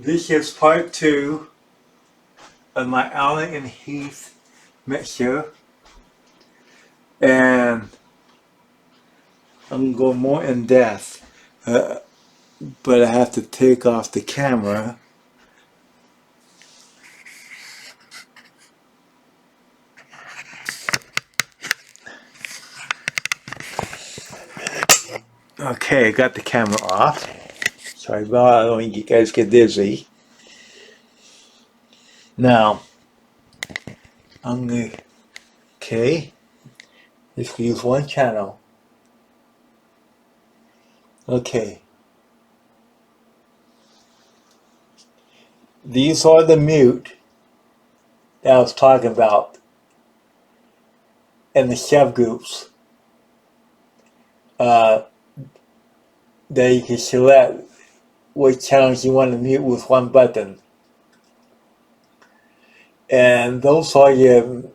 This is part 2 of my Allen and Heath mixture, and I'm going to go more in depth, but I have to take off the camera. Okay, I got the camera off. Sorry about I don't want you guys get dizzy. Now, I'm going to, just use one channel. Okay. These are the mute that I was talking about in the subgroups. That you can select what channels you want to mute with one button. And those are your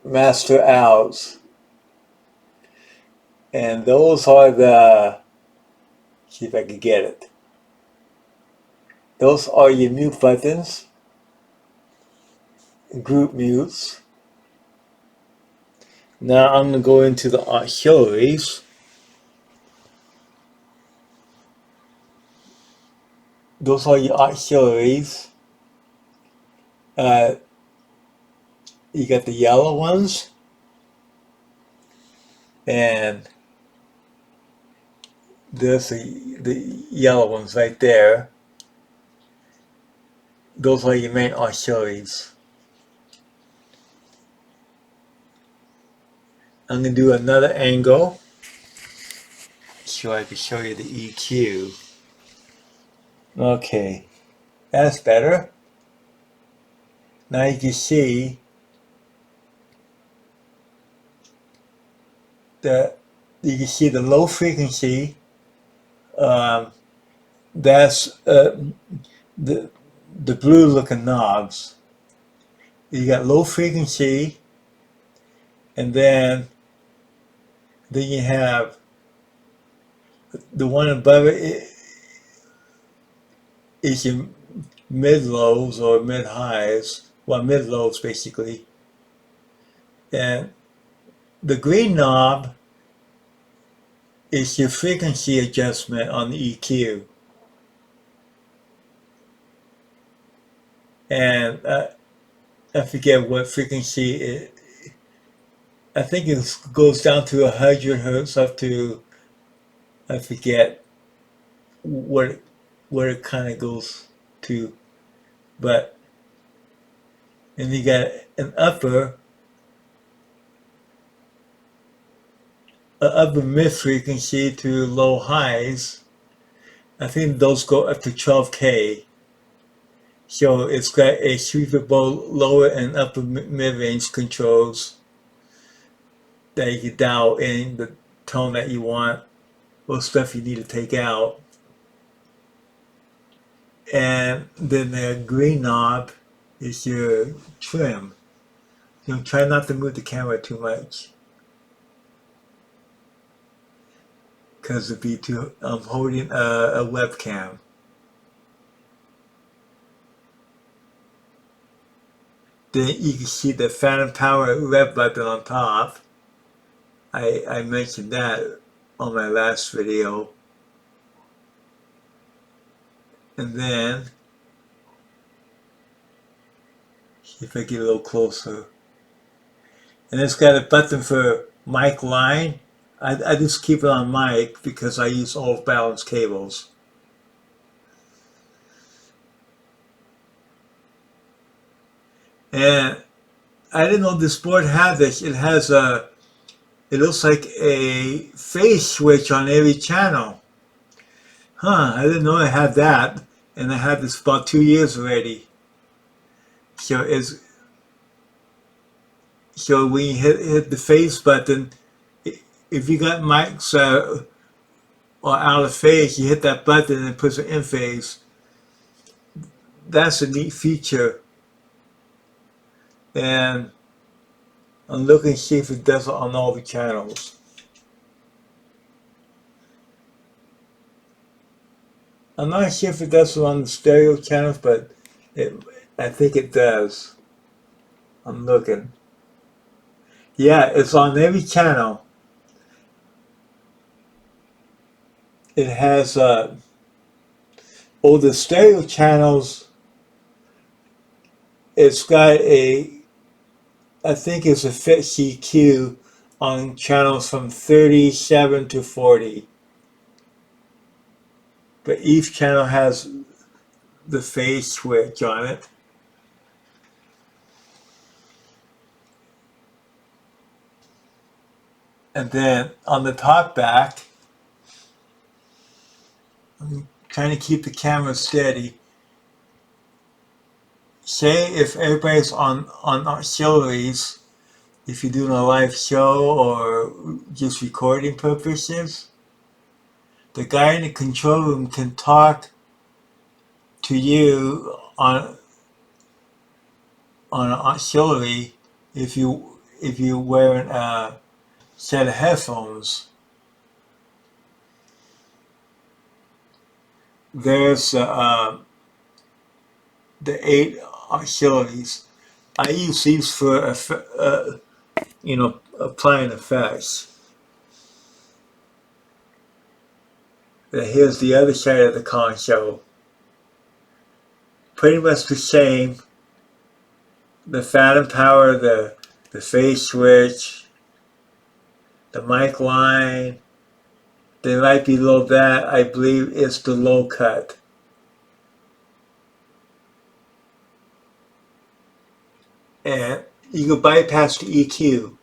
master outs. And those are the, see if I can get it. Those are your mute buttons, group mutes. Now I'm going to go into the auxiliaries. Those are your auxiliaries. You got the yellow ones, and there's the yellow ones right there. Those are your main auxiliaries. I'm going to do another angle so I can show you the EQ. Okay, that's better. Now you can see that the low frequency. That's the blue looking knobs. You got low frequency, and then you have the one above it is your mid lows or mid highs. Well, mid lows basically. And the green knob is your frequency adjustment on the EQ. And I forget what frequency it, I think it goes down to 100 hertz up to, I forget where it kind of goes to, but, and you got an upper mid frequency to low highs. I think those go up to 12K. So it's got a sweepable lower and upper mid-range controls that you can dial in the tone that you want, or stuff you need to take out. And then the green knob is your trim. Try not to move the camera too much, because it'd be too, I'm holding a webcam. Then you can see the phantom power rev button on top. I mentioned that on my last video. And then, see if I get a little closer. And it's got a button for mic line. I just keep it on mic because I use off balance cables. And I didn't know this board had this. It has it looks like a phase switch on every channel. Huh, I didn't know I had that. And I had this about 2 years already. So when you hit the phase button, if you got mics or out of phase, you hit that button and it puts it in phase. That's a neat feature. And I'm looking to see if it does it on all the channels. I'm not sure if it does it on the stereo channels, but I think it does. I'm looking. Yeah, it's on every channel. It has the stereo channels. It's got I think it's a fit CQ on channels from 37 to 40. But each channel has the phase switch on it. And then on the talk back, I'm trying to keep the camera steady. Say if everybody's on auxiliaries, if you're doing a live show or just recording purposes, the guy in the control room can talk to you on an auxiliary if you're wearing a set of headphones. There's the 8 auxiliaries. I use these for applying effects. Here's the other side of the console. Pretty much the same. The phantom power, the phase switch, the mic line. Then right below that, I believe is the low cut. And you can bypass the EQ.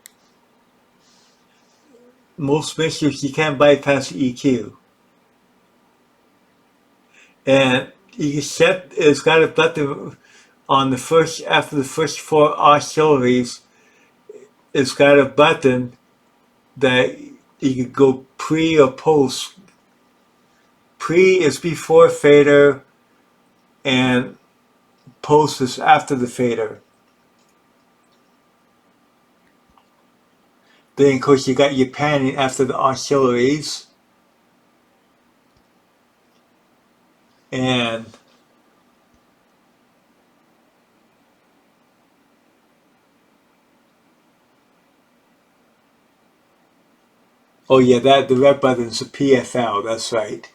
Most mixers you can't bypass the EQ. And you can set, it's got a button on the first, after the first 4 auxiliaries, it's got a button that you could go pre or post. Pre is before fader and post is after the fader. Then of course you got your panning after the auxiliaries. And oh yeah, the red button is a PFL, that's right.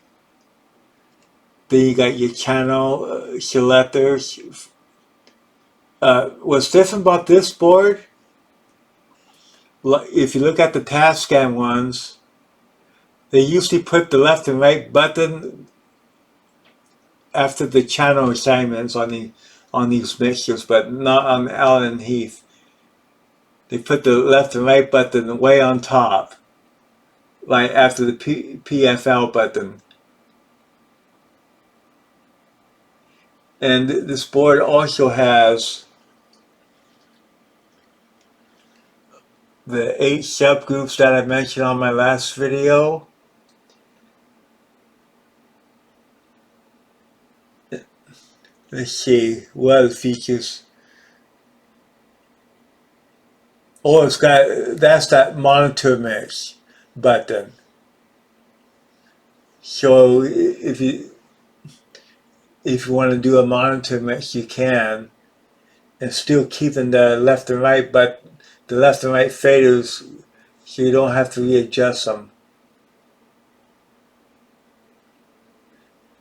Then you got your channel selectors. What's different about this board, if you look at the Tascam ones, they usually put the left and right button after the channel assignments on these mixtures, but not on Allen and Heath. They put the left and right button way on top, like after the PFL button. And this board also has the 8 subgroups that I mentioned on my last video. Let's see, what other features? Oh, it's got, that's that monitor mix button. So if you want to do a monitor mix, you can, and still keeping the left and right, but the left and right faders, so you don't have to readjust them.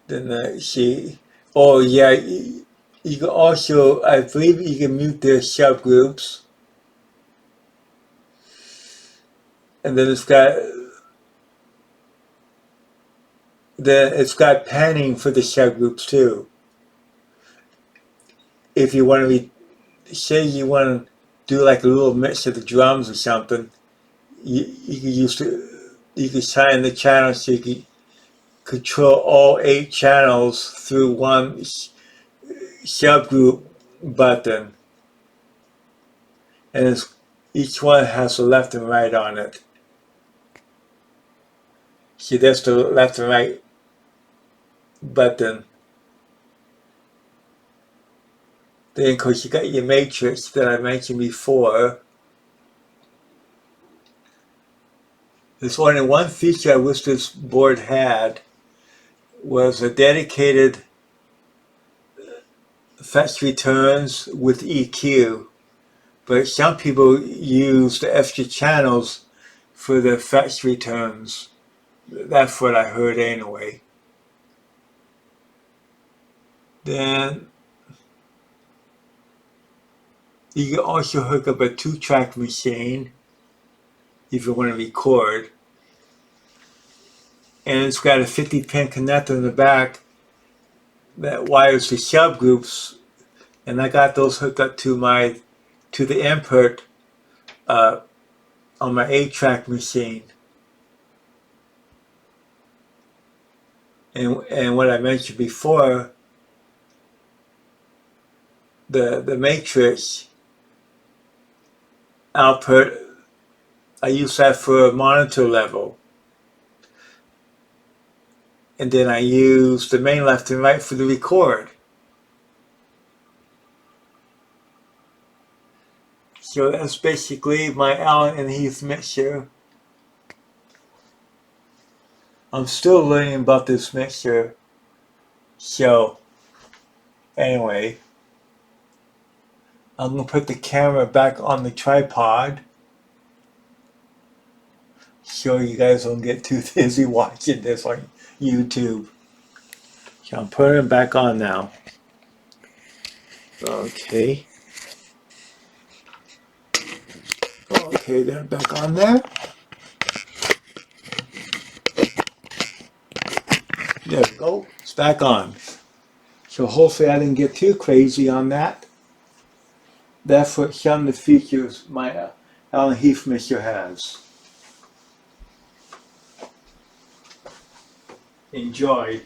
Then see, oh yeah, you can also, I believe you can mute the subgroups. And then it's got panning for the subgroups too. If you want to say you want to do like a little mix of the drums or something, you can sign the channel so you can control all 8 channels through one subgroup button, and each one has a left and right on it. See, that's the left and right button. Then of course you got your matrix that I mentioned before. There's only one feature I wish this board had, was a dedicated fetch returns with EQ, but some people use the extra channels for the fetch returns. That's what I heard anyway. Then you can also hook up a 2-track machine if you want to record. And it's got a 50-pin connector in the back that wires the subgroups, and I got those hooked up to the input on my 8-track machine. And what I mentioned before, the matrix output, I use that for a monitor level. And then I use the main left and right for the record. So that's basically my Allen and Heath mixer. I'm still learning about this mixer. So anyway, I'm going to put the camera back on the tripod so you guys don't get too busy watching this on YouTube. So I'm putting it back on now. Okay. Okay, they're back on there. There we go. It's back on. So hopefully I didn't get too crazy on that. That's what some of the features my Allen Heath mixer has. Enjoy.